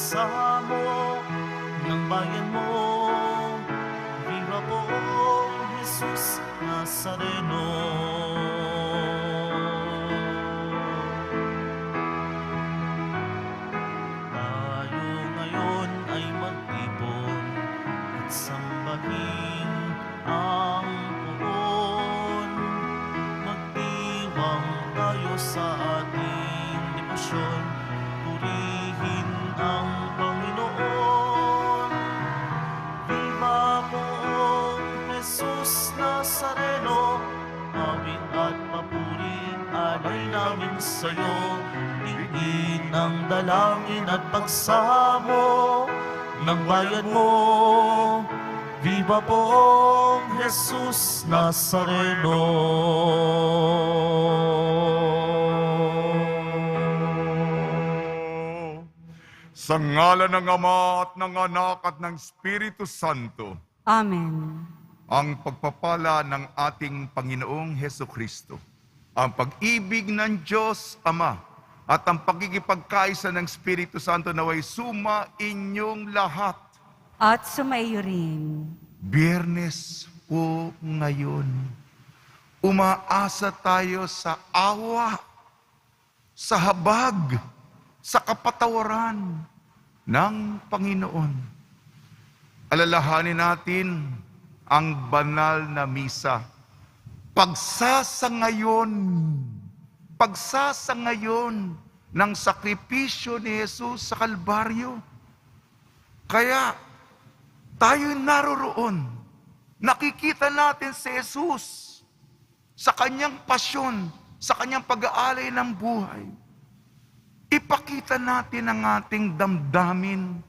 pagsamo ng bayan mo. Viva poong Jesus Nazareno. Tayo ngayon ay magtipon at sambahin ang poon. Magdiwang tayo sa ating debosyon, purihin ang Panginoon. Viva poong Jesus Nazareno, awit at papuri alay namin sa'yo. Tingin ang dalangin at pagsamo ng bayan mo. Viva poong Jesus Nazareno. Sa ngalan ng Ama at ng Anak at ng Espiritu Santo, Amen. ang pagpapala ng ating Panginoong Heso Kristo, ang pag-ibig ng Diyos Ama, at ang pagkikipagkaisa ng Espiritu Santo naway suma inyong lahat. At sumaiyo rin. Biyernes po ngayon, umaasa tayo sa awa, sa habag, sa kapatawaran ng Panginoon. Alalahanin natin ang banal na misa. Pagsasangayon ng sakripisyo ni Jesus sa Kalbaryo. Kaya tayo naroroon, nakikita natin si Jesus sa kanyang pasyon, sa kanyang pag-aalay ng buhay. Ipakita natin ang ating damdamin,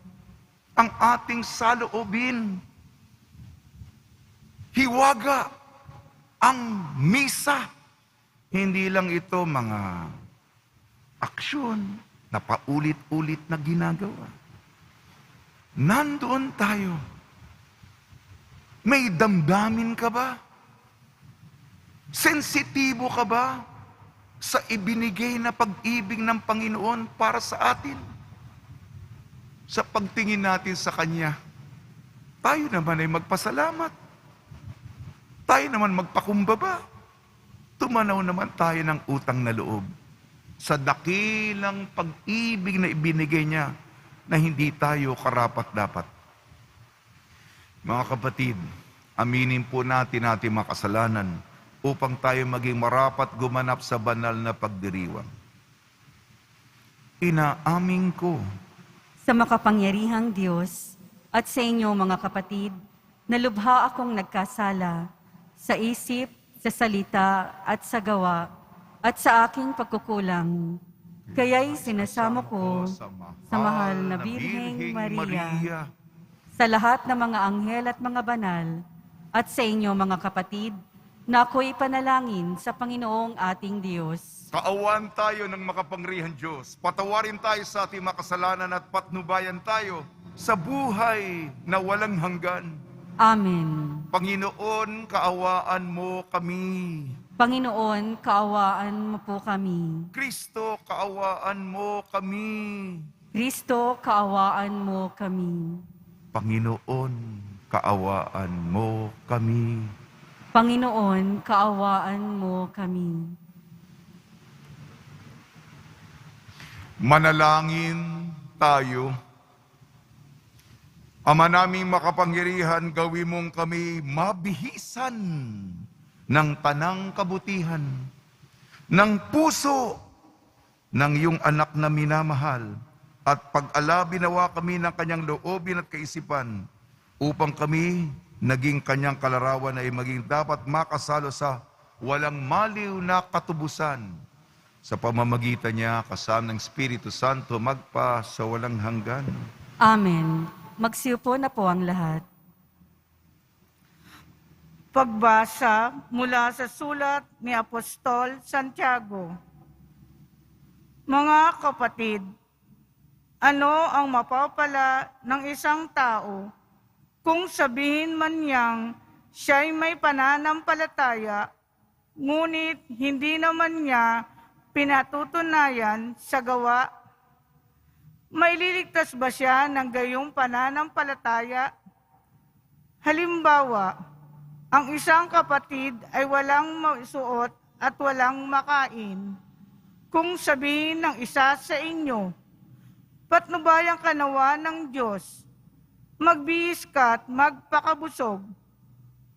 ang ating saloobin. Hiwaga ang misa. Hindi lang ito mga aksyon na paulit-ulit na ginagawa. Nandoon tayo. May damdamin ka ba? Sensitibo ka ba sa ibinigay na pag-ibig ng Panginoon para sa atin? Sa pagtingin natin sa Kanya, tayo naman ay magpasalamat. Tayo naman magpakumbaba. Tumanaw naman tayo ng utang na loob sa dakilang pag-ibig na ibinigay niya na hindi tayo karapat-dapat. Mga kapatid, aminin po natin ating mga kasalanan upang tayo maging marapat gumanap sa banal na pagdiriwang. Inaamin ko Sa makapangyarihang Diyos at sa inyo mga kapatid, na lubha akong nagkasala sa isip, sa salita at sa gawa at sa aking pagkukulang. Kaya'y sinasamo ko sa mahal na Birheng Maria, sa lahat ng mga anghel at mga banal, at sa inyo mga kapatid, na ako'y panalangin sa Panginoong ating Diyos. Kaawaan tayo ng makapangyarihang Diyos. Patawarin tayo sa ating makasalanan at patnubayan tayo sa buhay na walang hanggan. Amen. Panginoon, kaawaan mo kami. Panginoon, kaawaan mo po kami. Kristo, kaawaan mo kami. Kristo, kaawaan mo kami. Panginoon, kaawaan mo kami. Panginoon, kaawaan mo kami. Manalangin tayo. Ama naming makapangyarihan, gawin mong kami mabihisan ng tanang kabutihan, ng puso ng iyong anak na minamahal, at pag-alabi nawa kami ng kanyang loobin at kaisipan, upang kami naging kanyang kalarawan ay maging dapat makasalo sa walang maliw na katubusan. Sa pamamagitan niya, kasama ng Espiritu Santo, magpa sa walang hanggan. Amen. Magsiupo na po ang lahat. Pagbasa mula sa sulat ni Apostol Santiago. Mga kapatid, ano ang mapapala ng isang tao kung sabihin man niyang siya'y may pananampalataya, ngunit hindi naman niya pinatutunayan sa gawa? Maililigtas ba siya ng gayong pananampalataya? Halimbawa, ang isang kapatid ay walang masuot at walang makain. Kung sabihin ng isa sa inyo, "Patnubayan ka nawa ng Diyos, magbihis ka at magpakabusog,"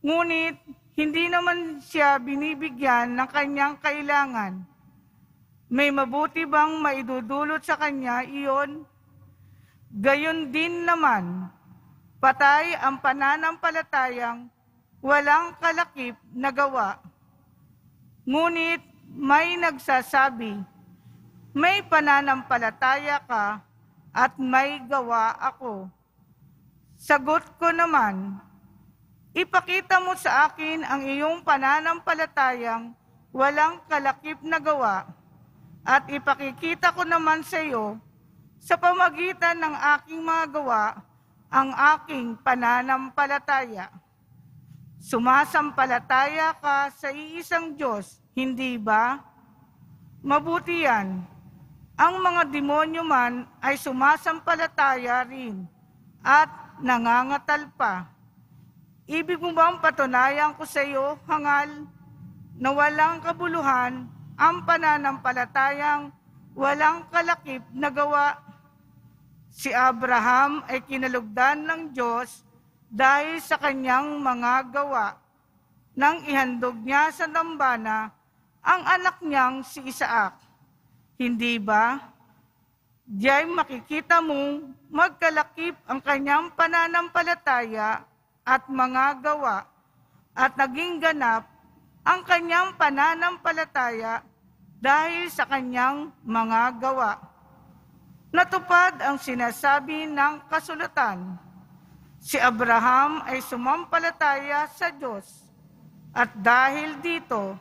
ngunit hindi naman siya binibigyan ng kanyang kailangan, may mabuti bang maidudulot sa kanya iyon? Gayon din naman, patay ang pananampalatayang walang kalakip na gawa. Ngunit may nagsasabi, "May pananampalataya ka at may gawa ako." Sagot ko naman, "Ipakita mo sa akin ang iyong pananampalatayang walang kalakip na gawa, at ipakikita ko naman sa iyo sa pamagitan ng aking mga gawa ang aking pananampalataya." Sumasampalataya ka sa iisang Diyos, hindi ba? Mabuti yan. Ang mga demonyo man ay sumasampalataya rin at nangangatal pa. Ibig mo bang patunayan ko sa iyo, hangal, na walang kabuluhan ang pananampalatayang walang kalakip na gawa? Si Abraham ay kinalugdan ng Diyos dahil sa kanyang mga gawa, nang ihandog niya sa dambana ang anak niyang si Isaac. Hindi ba? Diya'y makikita mong magkalakip ang kanyang pananampalataya at mga gawa, at naging ganap ang kanyang pananampalataya dahil sa kanyang mga gawa. Natupad ang sinasabi ng kasulatan, si Abraham ay sumampalataya sa Diyos, at dahil dito,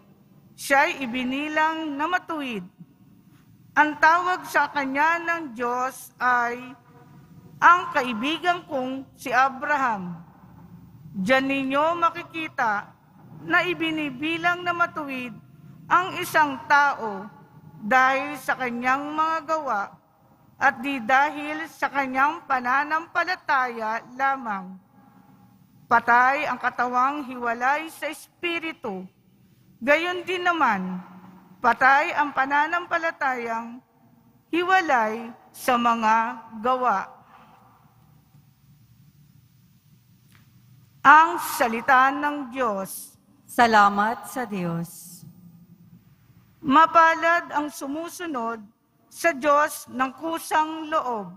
siya'y ibinilang na matuwid. Ang tawag sa kanya ng Diyos ay ang kaibigan kong si Abraham. Diyan ninyo makikita na ibinibilang na matuwid ang isang tao dahil sa kanyang mga gawa, at di dahil sa kanyang pananampalataya lamang. Patay ang katawang hiwalay sa espiritu. Gayon din naman, patay ang pananampalatayang hiwalay sa mga gawa. Ang salita ng Diyos. Salamat sa Diyos. Mapalad ang sumusunod sa Diyos ng kusang loob.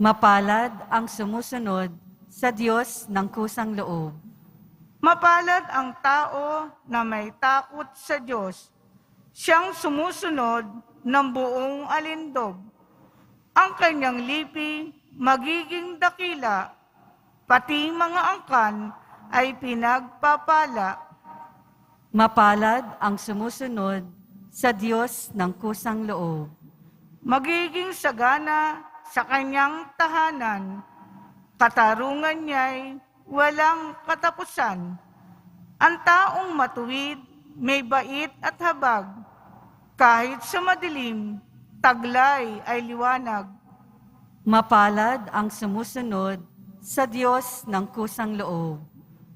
Mapalad ang sumusunod sa Diyos ng kusang loob. Mapalad ang tao na may takot sa Diyos, siyang sumusunod ng buong alindog. Ang kanyang lipi magiging dakila, pati mga angkan ay pinagpapala. Mapalad ang sumusunod sa Diyos ng kusang loob. Magiging sagana sa kanyang tahanan, katarungan niya'y walang katapusan. Ang taong matuwid, may bait at habag, kahit sa madilim, taglay ay liwanag. Mapalad ang sumusunod sa Diyos ng kusang loob.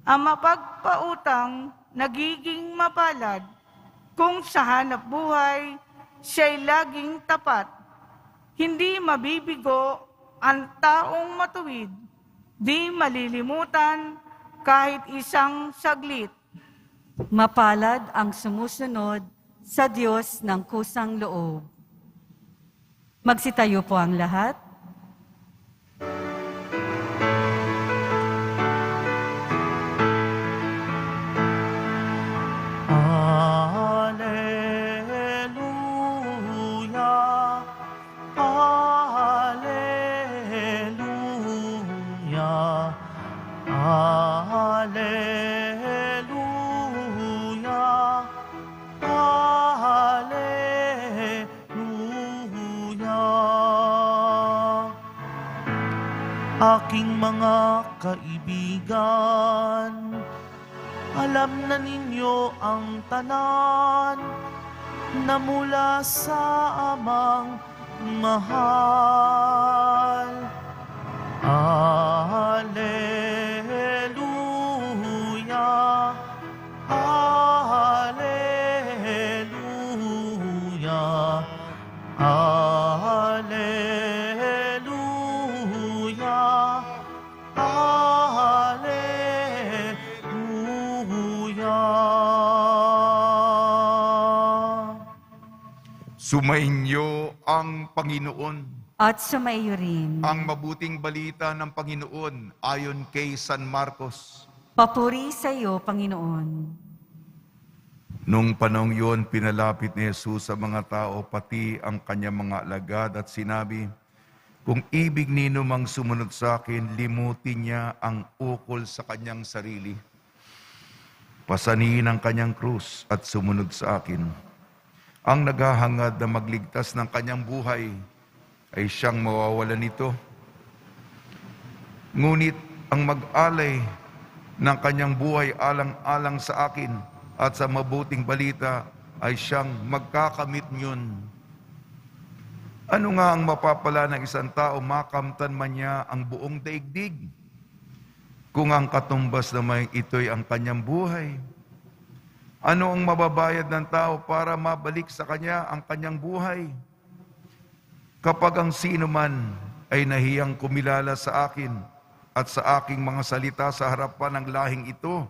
Ang mapagpautang nagiging mapalad, kung sa hanap buhay siya'y laging tapat. Hindi mabibigo ang taong matuwid, di malilimutan kahit isang saglit. Mapalad ang sumusunod sa Diyos ng kusang loob. Magsitayo po ang lahat. Aking mga kaibigan, alam na ninyo ang tanan na mula sa amang mahal. Alleluia, alleluia, alleluia, alleluia. Sumainyo ang Panginoon. At sumaiyo rin. Ang mabuting balita ng Panginoon ayon kay San Marcos. Papuri sa iyo, Panginoon. Nung panahong yun, pinalapit ni Jesus sa mga tao, pati ang kanyang mga alagad at sinabi, kung ibig nino mang sumunod sa akin, limutin niya ang ukol sa kanyang sarili. Pasanihin ang kanyang krus at sumunod sa akin. Ang naghahangad na magligtas ng kanyang buhay ay siyang mawawalan nito. Ngunit ang mag-alay ng kanyang buhay alang-alang sa akin at sa mabuting balita ay siyang magkakamit niyon. Ano nga ang mapapala ng isang tao, makamtan man niya ang buong daigdig, kung ang katumbas naman ito'y ang kanyang buhay? Ano ang mababayad ng tao para mabalik sa kanya ang kanyang buhay? Kapag ang sino man ay nahiyang kumilala sa akin at sa aking mga salita sa harapan ng lahing ito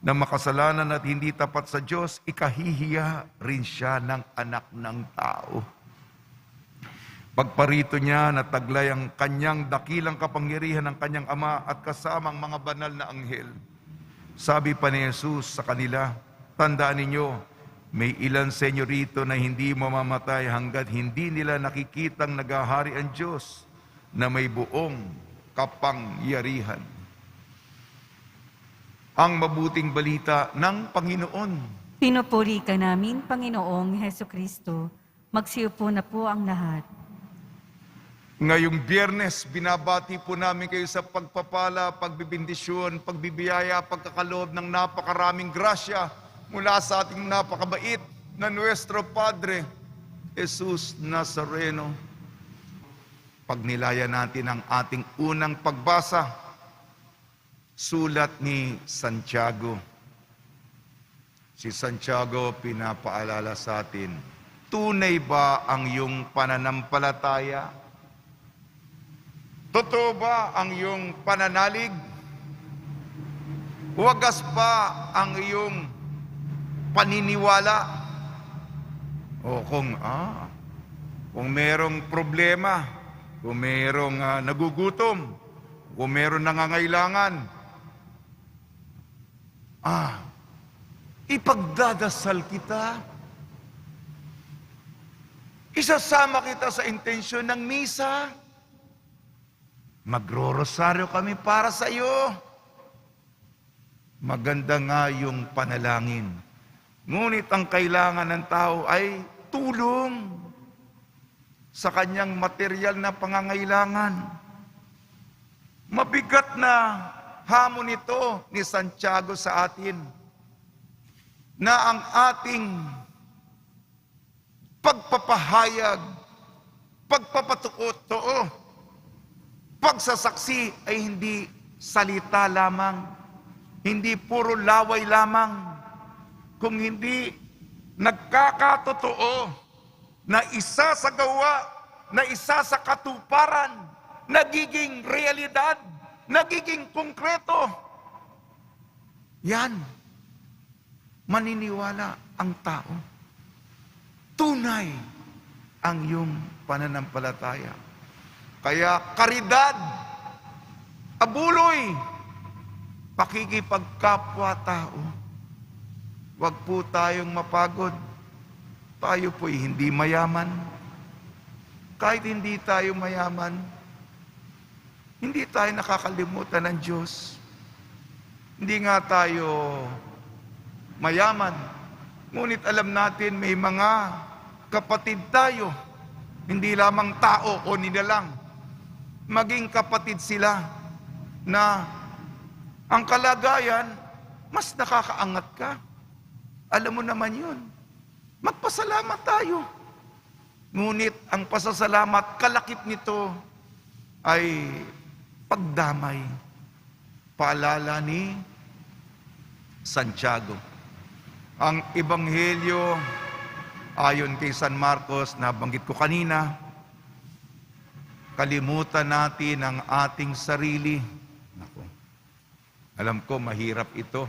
na makasalanan at hindi tapat sa Diyos, ikahihiya rin siya ng anak ng tao. Pagparito niya na taglay ang kanyang dakilang kapangyarihan ng kanyang ama at kasamang mga banal na anghel. Sabi pa ni Jesus sa kanila, tandaan ninyo, may ilan sa inyo rito na hindi mamamatay hanggat hindi nila nakikitang naghahari ang Diyos na may buong kapangyarihan. Ang mabuting balita ng Panginoon. Pinupuri ka namin, Panginoong Hesukristo. Magsiupo na po ang lahat. Ngayong Biyernes, binabati po namin kayo sa pagpapala, pagbibindisyon, pagbibiyaya, pagkakaloob ng napakaraming grasya mula sa ating napakabait na Nuestro Padre, Jesus Nazareno. Pagnilaya natin ang ating unang pagbasa, sulat ni Santiago. Si Santiago pinapaalala sa atin, tunay ba ang iyong pananampalataya? Totoo ba ang iyong pananalig? Wagas ba ang iyong paniniwala? O kung merong problema, kung merong nagugutom, kung merong nangangailangan, ipagdadasal kita. Isasama kita sa intensyon ng misa. Magro-rosaryo kami para sa iyo. Maganda nga yung panalangin. Ngunit ang kailangan ng tao ay tulong sa kanyang material na pangangailangan. Mabigat na hamon ito ni Santiago sa atin na ang ating pagpapahayag, pagpapatuo, pagsasaksi ay hindi salita lamang, hindi puro laway lamang, kung hindi nagkakatotoo na isa sa gawa, na isa sa katuparan, nagiging realidad, nagiging konkreto. Yan, maniniwala ang tao. Tunay ang iyong pananampalataya. Kaya karidad, abuloy, pakikipagkapwa-tao. Huwag po tayong mapagod. Tayo po'y hindi mayaman. Kahit hindi tayo mayaman, hindi tayo nakakalimutan ng Diyos. Hindi nga tayo mayaman. Ngunit alam natin may mga kapatid tayo, hindi lamang tao o nilalang, maging kapatid sila na ang kalagayan, mas nakakaangat ka. Alam mo naman yun. Magpasalamat tayo. Ngunit ang pasasalamat, kalakip nito ay pagdamay. Paalala ni Santiago. Ang Ebanghelyo, ayon kay San Marcos, nabanggit ko kanina, kalimutan natin ang ating sarili. Naku, alam ko mahirap ito.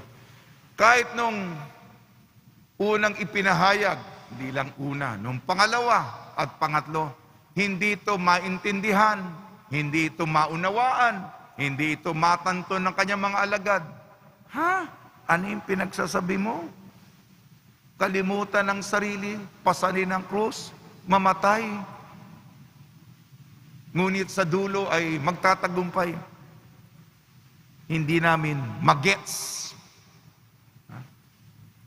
Kahit nung unang ipinahayag, hindi lang una, nung pangalawa at pangatlo, hindi ito maintindihan, hindi ito maunawaan, hindi ito matanto ng kanyang mga alagad. Ha? Ano yung pinagsasabi mo? Kalimutan ng sarili, pasanin ang krus, mamatay. Ngunit sa dulo ay magtatagumpay. Hindi namin magets.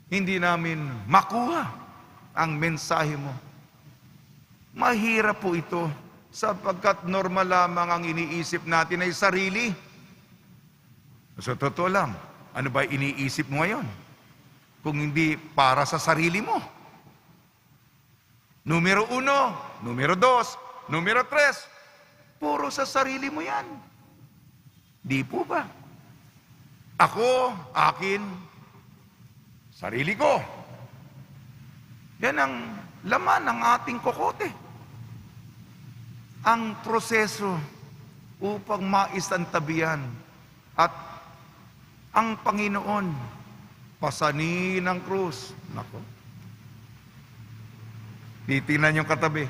Hindi namin makuha ang mensahe mo. Mahirap po ito sapagkat normal lamang ang iniisip natin ay sarili. So totoo lang, ano ba iniisip mo ngayon? Kung hindi para sa sarili mo. Numero 1, numero 2, numero 3, puro sa sarili mo yan. Di po ba? Ako, akin, sarili ko. Yan ang laman ng ating kokote. Ang proseso upang maisantabihan at ang Panginoon pasanin ng krus. Nako. Titingnan yung katabi.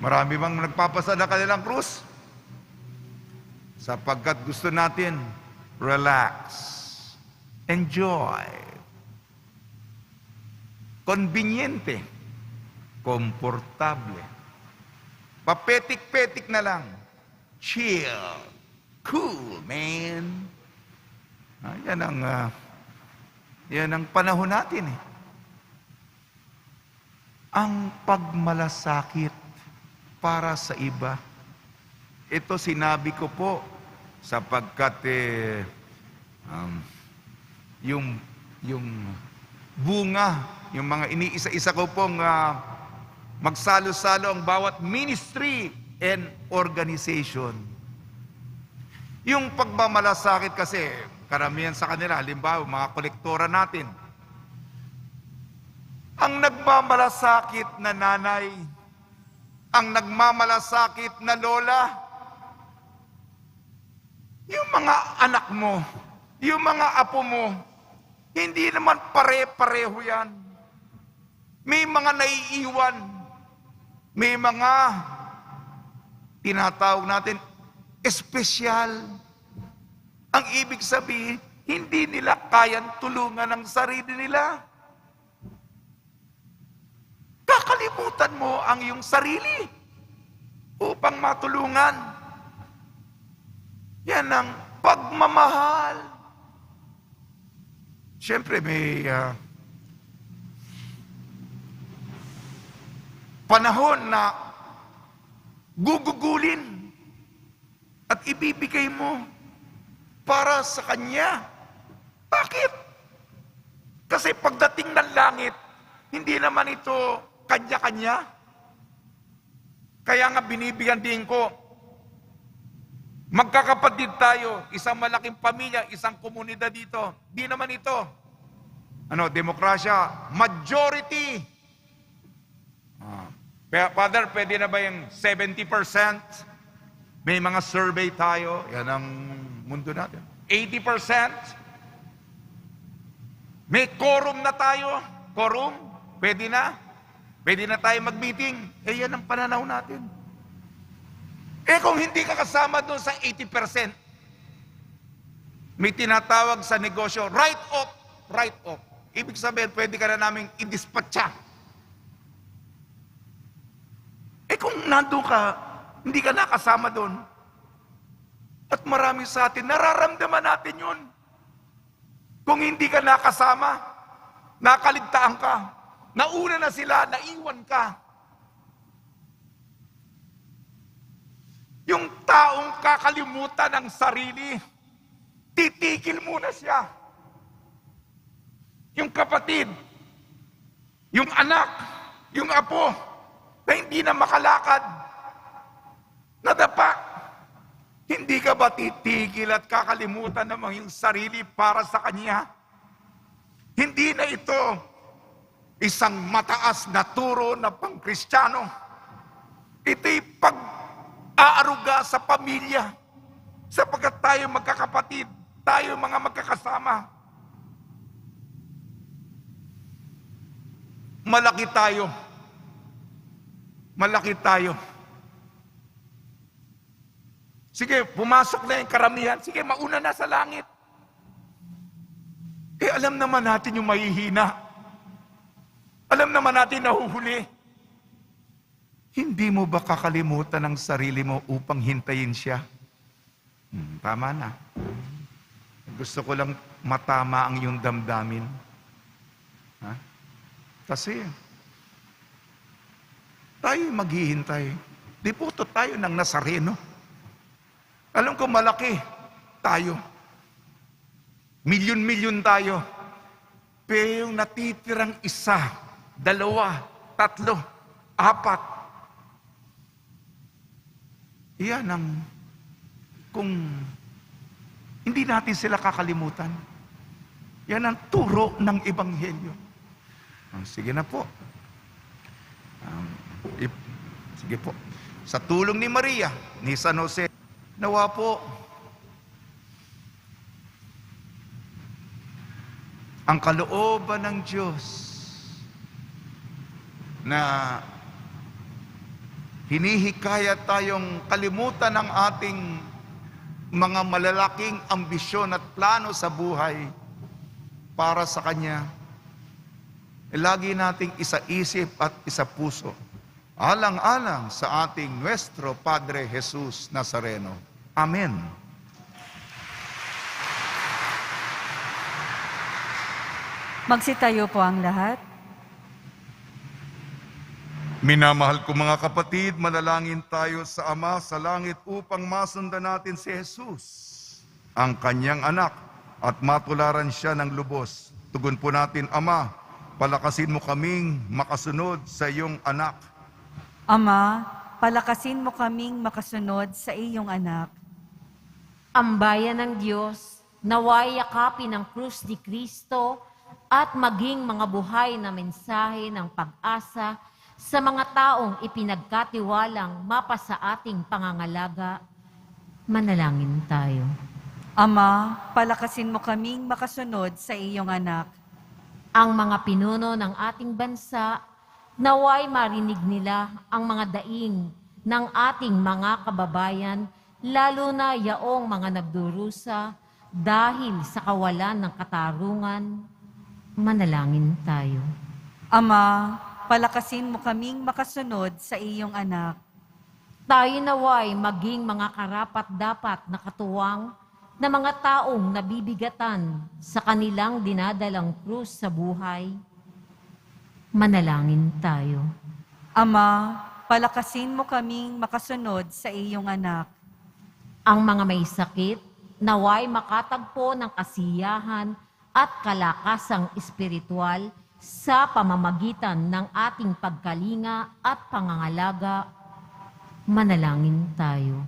Marami bang nagpapasa na kanilang krus? Sapagkat gusto natin relax, enjoy, konbinyente, komportable, papetik-petik na lang, chill, cool, man. Yan ang panahon natin eh. Ang pagmalasakit para sa iba. Ito sinabi ko po sapagkat yung bunga, yung mga iniisa-isa ko pong magsalo-salo ang bawat ministry and organization. Yung pagmamalasakit kasi, karamihan sa kanila, halimbawa, mga kolektora natin, ang nagmamalasakit na nanay, ang nagmamalasakit na lola, yung mga anak mo, yung mga apo mo, hindi naman pare-pareho yan. May mga naiiwan, may mga tinatawag natin espesyal. Ang ibig sabihin, hindi nila kayang tulungan ang sarili nila. Kakalimutan mo ang iyong sarili upang matulungan. Yan ang pagmamahal. Siyempre, may panahon na gugugulin at ibibigay mo para sa Kanya. Bakit? Kasi pagdating ng langit, hindi naman ito kanya-kanya. Kaya nga binibigyan din ko, magkakapatid tayo, isang malaking pamilya, isang komunidad dito. Di naman ito. Demokrasya, majority. Father, pwede na ba yung 70%? May mga survey tayo, yan ang mundo natin. 80%? May quorum na tayo. Quorum? Pwede na? Pwede na tayo mag-meeting? Yan ang pananaw natin. Kung hindi ka kasama doon sa 80%, may tinatawag sa negosyo, write-off, write-off. Ibig sabihin, pwede ka na namin i-dispatcha. Kung nandun ka, hindi ka nakasama doon, at marami sa atin, nararamdaman natin yun. Kung hindi ka nakasama, nakaligtaan ka, nauna na sila, naiwan ka. Yung taong kakalimutan ng sarili, titikil muna siya. yung kapatid, yung anak, yung apo, na hindi na makalakad, nadapa. Hindi ka ba titigil at kakalimutan naman yung sarili para sa Kanya? Hindi na ito isang mataas na turo na pang-Kristiyano. Ito'y pag-aaruga sa pamilya. Sapagkat tayo magkakapatid, tayo mga magkakasama. Malaki tayo. Malaki tayo. Sige, pumasok na yung karamihan. Sige, mauna na sa langit. Alam naman natin yung mahihina. Alam naman natin nahuhuli. Hindi mo ba kakalimutan ang sarili mo upang hintayin siya? Tama na. Gusto ko lang matama ang iyong damdamin. Ha? Kasi, tayo maghihintay. Di po to tayo ng Nazareno. Alam ko malaki tayo. Milyon-milyon tayo. Pero yung natitirang isa, dalawa, tatlo, apat. Iyan ang kung hindi natin sila kakalimutan. Yan ang turo ng Ebanghelyo. Sige na po. Sige po. Sa tulong ni Maria, ni San Jose, nawa po ang kalooban ng Diyos na hinihikayat tayong kalimutan ang ating mga malalaking ambisyon at plano sa buhay para sa Kanya. Lagi nating isa-isip at isa-puso, alang-alang sa ating Nuestro Padre Jesus Nazareno. Amen. Magsitayo po ang lahat. Minamahal ko mga kapatid, manalangin tayo sa Ama sa langit upang masundan natin si Jesus, ang Kanyang anak, at matularan siya ng lubos. Tugon po natin, Ama, palakasin mo kaming makasunod sa iyong anak. Ama, palakasin mo kaming makasunod sa iyong anak. Ang bayan ng Diyos, naway yakapin ang krus ni Kristo at maging mga buhay na mensahe ng pag-asa sa mga taong ipinagkatiwalang mapasa ating pangangalaga. Manalangin tayo. Ama, palakasin mo kaming makasunod sa iyong anak. Ang mga pinuno ng ating bansa, naway marinig nila ang mga daing ng ating mga kababayan, lalo na yaong mga nagdurusa dahil sa kawalan ng katarungan. Manalangin tayo. Ama, palakasin mo kaming makasunod sa iyong anak. Tayo naway maging mga karapat-dapat na katuwang na mga taong nabibigatan sa kanilang dinadalang krus sa buhay. Manalangin tayo. Ama, palakasin mo kaming makasunod sa iyong anak. Ang mga may sakit, naway makatagpo ng kasiyahan at kalakasang espiritual sa pamamagitan ng ating pagkalinga at pangangalaga. Manalangin tayo.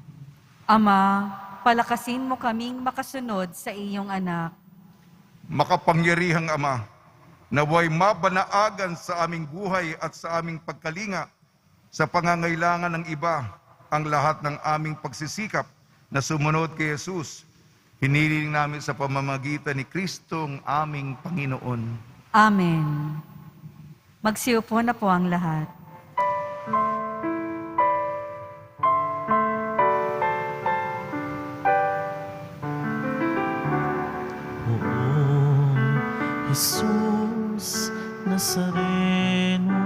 Ama, palakasin mo kaming makasunod sa iyong anak. Makapangyarihang Ama, naway mabanaagan sa aming buhay at sa aming pagkalinga sa pangangailangan ng iba ang lahat ng aming pagsisikap na sumunod kay Jesus. Hiniling namin sa pamamagitan ni Kristong aming Panginoon. Amen. Magsiupo na po ang lahat. Jesus Nazareno,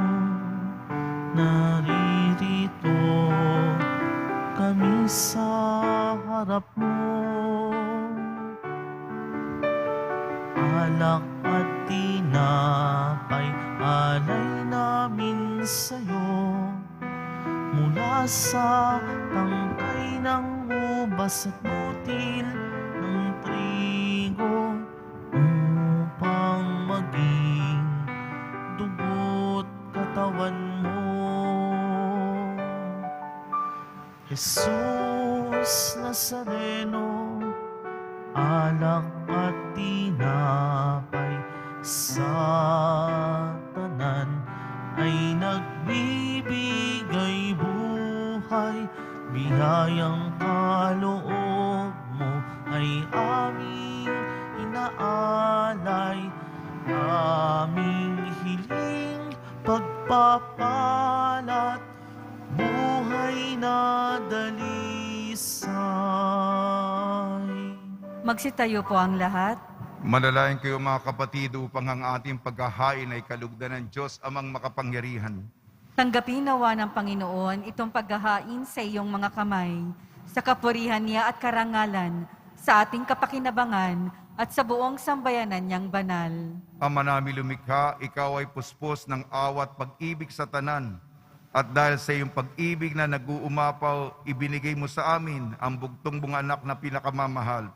naririto kami sa harap mo. Alak at tinapay, alay namin sa'yo. Mula sa tangkay ng ubas at butil ng trigo, upang maging Jesus Nazareno, alak at tinapay sa tanan ay nagbibigay buhay. Biyayang kaloob mo ay aming inaalay, aming hiling pagpapalat, buhay na dalisay. Magsitayo po ang lahat. Manalangin kayo mga kapatid upang ang ating paghahain ay kalugdan ng Diyos amang makapangyarihan. Tanggapin nawa ng Panginoon itong paghahain sa iyong mga kamay, sa kapurihan niya at karangalan, sa ating kapakinabangan at sa buong sambayanan niyang banal. Ama namin lumikha, ikaw ay puspos ng awat pag-ibig sa tanan. At dahil sa iyong pag-ibig na nag-uumapaw, ibinigay mo sa amin ang bugtong mong anak na pinakamamahal.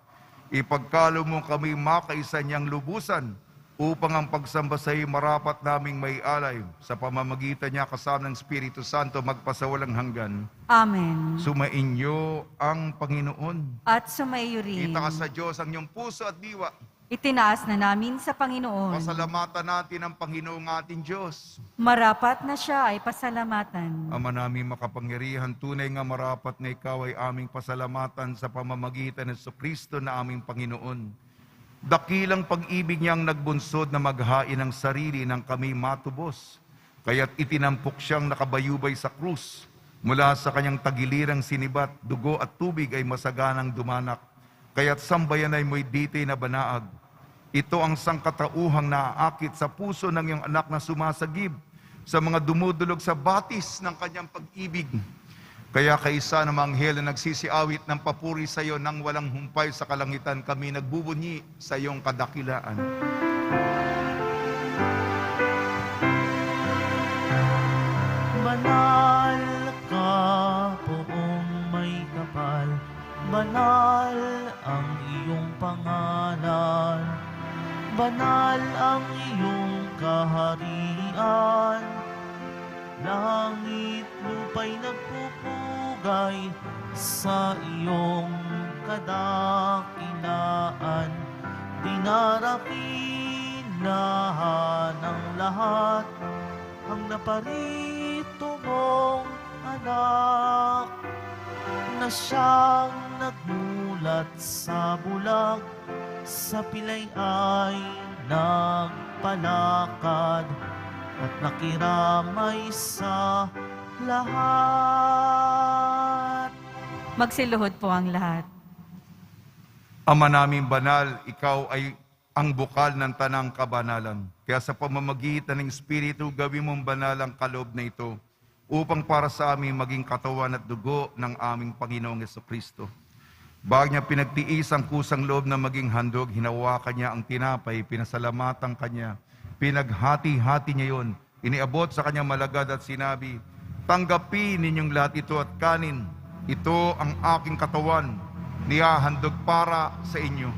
Ipagkalo mo kami makaisa niyang lubusan upang ang pagsamba sa iyo marapat naming may alay sa pamamagitan niya kasama ng Espiritu Santo magpasawalang hanggan. Amen. Sumainyo ang Panginoon. At sumaiyo rin. Itaas sa Diyos ang iyong puso at diwa. Itinaas na namin sa Panginoon. Pasalamatan natin ang Panginoong ating Diyos. Marapat na siya ay pasalamatan. Ama namin makapangyarihan, tunay nga marapat na ikaw ay aming pasalamatan sa pamamagitan ng Kristo na aming Panginoon. Dakilang pag-ibig niyang nagbunsod na maghain ng sarili ng kami matubos. Kaya't itinampok siyang nakabayubay sa krus. Mula sa kanyang tagilirang sinibat, dugo at tubig ay masaganang dumanak. Kaya't sambayan ay mo'y ditay na banaag. Ito ang sangkatauhang naaakit sa puso ng iyong anak na sumasagib sa mga dumudulog sa batis ng kanyang pag-ibig. Kaya kaisa ng mga anghel na nagsisiawit ng papuri sa iyo nang walang humpay sa kalangitan, kami nagbubunyi sa iyong kadakilaan. Banal ka, poong may kapal, banal ang iyong pangalan, banal ang iyong kaharian. Langit lupa'y nagpupugay sa iyong kadakilaan. Dinarakilahan ng lahat ang naparito mong anak, na siyang nagmulat sa bulag, sa pilay ay nagpalakad at nakiramay sa lahat. Magsiluhod po ang lahat. Ama namin banal, ikaw ay ang bukal ng tanang kabanalan. Kaya sa pamamagitan ng Espiritu, gawin mong banal ang kaloob na ito upang para sa amin maging katawan at dugo ng aming Panginoong Jesucristo. Bago niya pinagtiis ang kusang loob na maging handog, hinawakan niya ang tinapay, pinasalamatan kanya, pinaghati-hati niya yon, iniabot sa kanyang malagad at sinabi, tanggapin ninyong lahat ito at kanin. Ito ang aking katawan, nihahandog para sa inyo.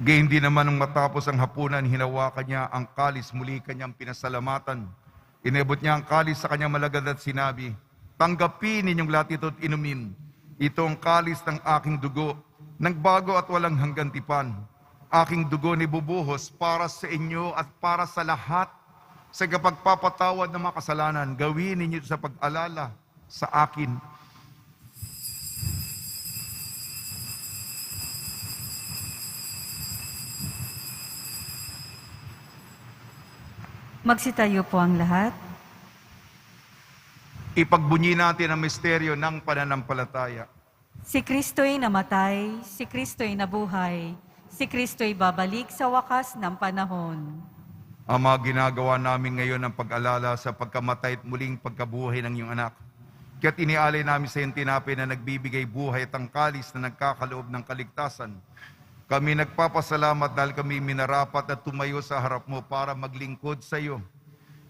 Gayun din naman nung matapos ang hapunan, hinawakan niya ang kalis, muli kanyang pinasalamatan. Inabot niya ang kalis sa kanyang malagad at sinabi, tanggapin ninyong lahat ito at inumin. Ito ang kalis ng aking dugo, nagbago at walang hanggang tipan. Aking dugo ni bubuhos para sa inyo at para sa lahat. Sa kapagpapatawad ng mga kasalanan, gawin ninyo sa pag-alala sa akin. Magsitayo po ang lahat. Ipagbunyi natin ang misteryo ng pananampalataya. Si Kristo'y namatay, si Kristo'y nabuhay, si Kristo'y babalik sa wakas ng panahon. Ama, ginagawa namin ngayon ang pag-alala sa pagkamatay at muling pagkabuhay ng iyong anak. Kaya't inialay namin sa iyong tinapay na nagbibigay buhay at ang kalis na nagkakaloob ng kaligtasan. Kami nagpapasalamat dahil kami minarapat at tumayo sa harap mo para maglingkod sa iyo.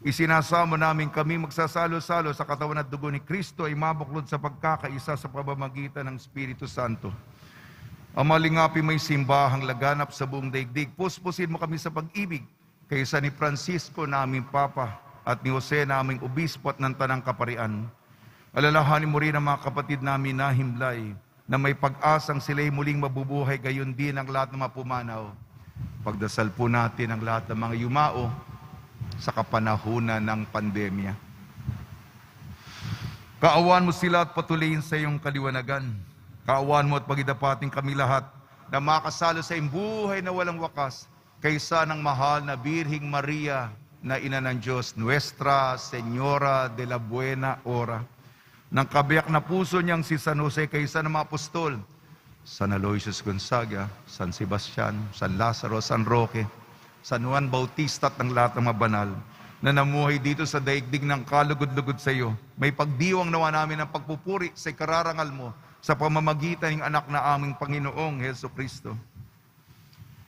Isinasamo namin kami magsasalo-salo sa katawan at dugo ni Kristo ay mabuklod sa pagkakaisa sa pamamagitan ng Espiritu Santo. Ang malingapi may simbahang laganap sa buong daigdig. Puspusin mo kami sa pag-ibig kaysa ni Francisco na aming Papa at ni Jose na aming Obispo at ng Tanang Kaparian. Alalahanin mo rin ang mga kapatid namin na himlay na may pag-asang sila'y muling mabubuhay, gayon din ang lahat ng mga pumanaw. Pagdasal po natin ang lahat ng mga yumao sa kapanahunan ng pandemya. Kaawaan mo sila at patuloyin sa iyong kaliwanagan. Kaawaan mo at pagidapating kami lahat na makasalo sa iyong buhay na walang wakas kaysa ng mahal na Birhing Maria na Ina ng Diyos, Nuestra Señora de la Buena Hora. Ng kabiyak na puso niyang si San Jose kaysa ng mga apostol, San Aloysius Gonzaga, San Sebastian, San Lazaro, San Roque, San Juan Bautista at ng lahat ng mga banal na namuhay dito sa daigdig ng kalugod-lugod sa iyo. May pagdiwang nawa namin ng pagpupuri sa ikararangal mo sa pamamagitan ng anak na aming Panginoong Heso Kristo.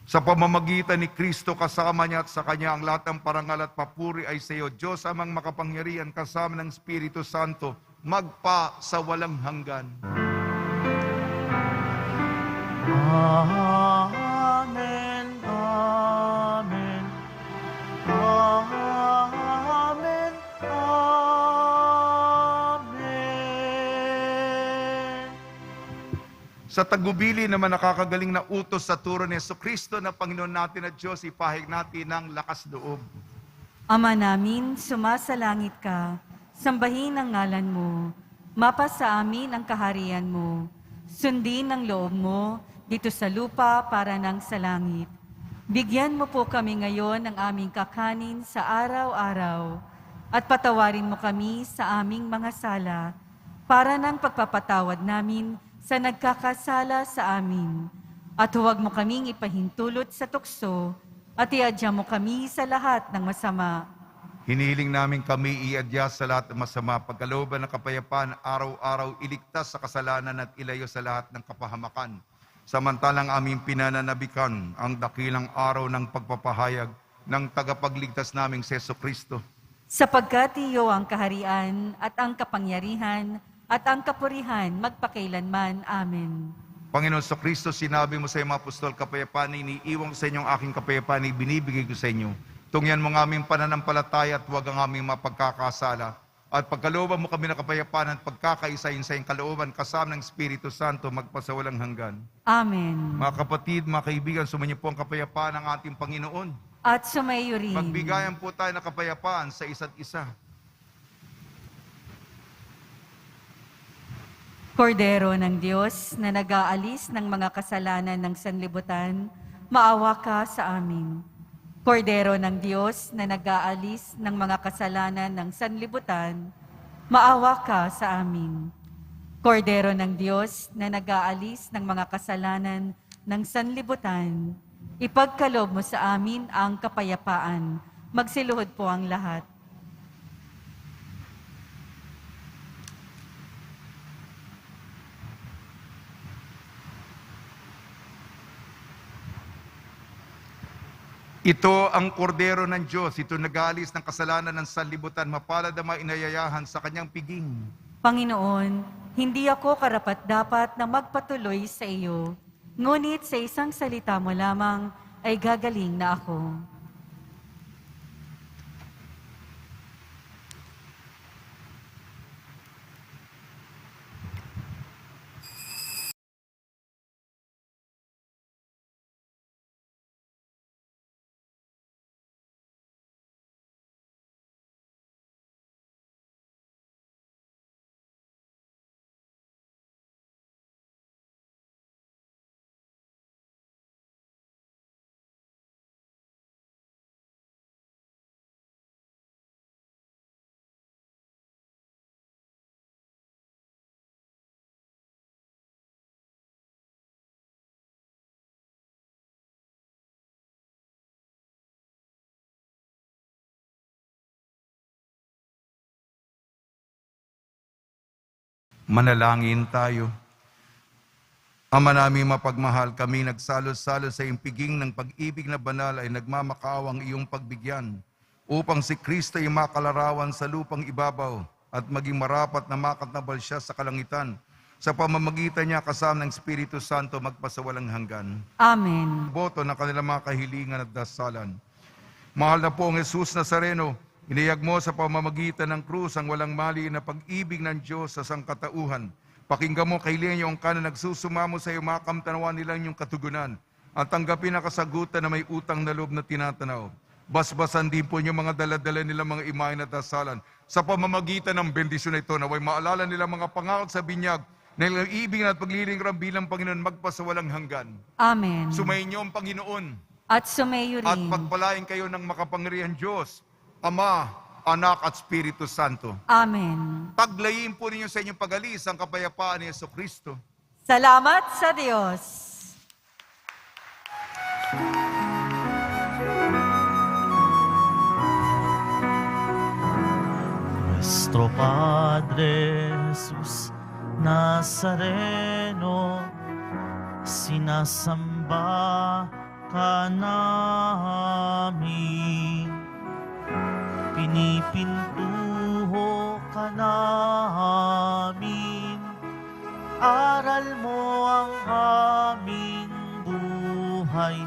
Sa pamamagitan ni Kristo kasama niya at sa Kanya ang lahat ng parangal at papuri ay sa iyo, Diyos amang makapangyarihan kasama ng Espiritu Santo, magpa sa walang hanggan. Amen, amen, amen, amen. Sa tagubili naman nakakagaling na utos sa turo ni Jesucristo na Panginoon natin at Diyos, ipahig natin ng lakas loob. Ama namin, sumasalangit ka, sambahin ang ngalan mo, mapa sa amin ang kaharian mo, sundin ang loob mo dito sa lupa para nang sa langit. Bigyan mo po kami ngayon ng aming kakanin sa araw-araw at patawarin mo kami sa aming mga sala para nang pagpapatawad namin sa nagkakasala sa amin. At huwag mo kaming ipahintulot sa tukso at iadya mo kami sa lahat ng masama. Hinihiling namin kami iadya sa lahat ng masama, pagkalooban ng kapayapaan, araw-araw iligtas sa kasalanan at ilayo sa lahat ng kapahamakan. Samantalang aming pinananabikan ang dakilang araw ng pagpapahayag ng tagapagligtas naming si Jesucristo. Sapagkat iyo ang kaharian at ang kapangyarihan at ang kapurihan magpakailanman. Amen. Panginoon Jesucristo, sinabi mo sa iyong mga apostol, kapayapaan na iniiwan ko sa inyong aking kapayapaan na ibinibigay ko sa inyo. Tungyan mo ng aming pananampalataya at huwag ang aming mapagkakasala. At pagkalooban mo kami ng kapayapaan at pagkakaisahin sa iyong kalooban kasama ng Espiritu Santo magpasawalang hanggan. Amen. Mga kapatid, mga kaibigan, sumainyo po ang kapayapaan ng ating Panginoon. At sumayo rin. Magbigayan po tayo ng kapayapaan sa isa't isa. Kordero ng Diyos na nag-aalis ng mga kasalanan ng sanlibutan, maawa ka sa amin. Kordero ng Diyos na nag-aalis ng mga kasalanan ng sanlibutan, maawa ka sa amin. Kordero ng Diyos na nag-aalis ng mga kasalanan ng sanlibutan, ipagkaloob mo sa amin ang kapayapaan. Magsiluhod po ang lahat. Ito ang kordero ng Diyos, ito nag-aalis ng kasalanan ng sanlibutan, mapalad ang mga inayayahan sa kanyang piging. Panginoon, hindi ako karapat-dapat na magpatuloy sa iyo, ngunit sa isang salita mo lamang ay gagaling na ako. Manalangin tayo. Ama namin mapagmahal, kami nagsalo-salo sa iyong piging ng pag-ibig na banal ay nagmamakaawang iyong pagbigyan upang si Kristo ay makalarawan sa lupang ibabaw at maging marapat na makatnabal siya sa kalangitan. sa pamamagitan niya kasama ng Espiritu Santo magpasawalang hanggan. Amen. Boto ng kanilang mga kahilingan at dasalan. Mahal na pong Jesus Nazareno, iniyag mo sa pamamagitan ng krus ang walang mali na pag-ibig ng Diyos sa sangkatauhan. Pakinggan mo kahilingan yung kanan nagsusumamo sa iyo, makamtanawan nilang yung katugunan at tanggapin ang kasagutan na may utang na loob na tinatanaw. Basbasan din po yung mga daladala nilang mga imahe na dasalan. Sa pamamagitan ng bendisyon na ito, naway maalala nilang mga pangako sa binyag na ilang ibig at paglilingkuran bilang Panginoon magpasawalang hanggan. Amen. Sumayin niyo ang Panginoon At sumayo at rin. pagpalain kayo ng makapangyarihan Diyos, Ama, Anak at Espiritu Santo. Amen. Paglayin po ninyo sa inyong pag-alis ang kapayapaan ni Jesucristo. Salamat sa Diyos. Nuestro Padre Jesus Nazareno, sinasamba ka namin, pinipintuho ka namin, aral mo ang aming buhay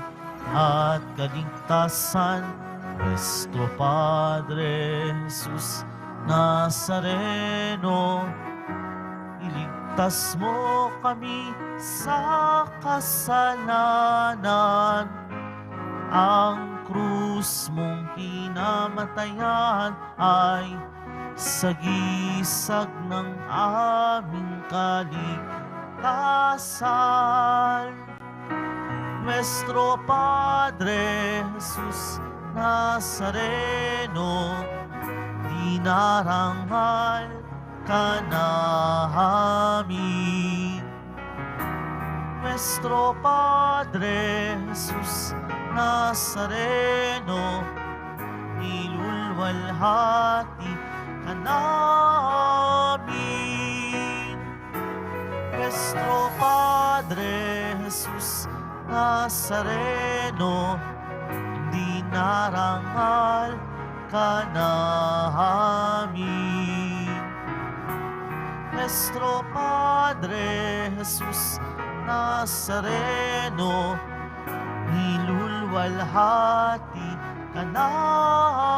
at kaligtasan. Nuestro Padre Jesus Nazareno, iligtas mo kami sa kasalanan. Ang krus mong kinamatayan ay sagisag ng aming kaligtasan. Nuestro Padre Jesus Nazareno, dinarangal ka namin. Nuestro Padre Jesus Nazareno, nilulwalhati ka namin. Nuestro Padre Jesus Nazareno, dinarangal ka namin. Nuestro Padre Jesus Nazareno, nilulwalhati ka namin.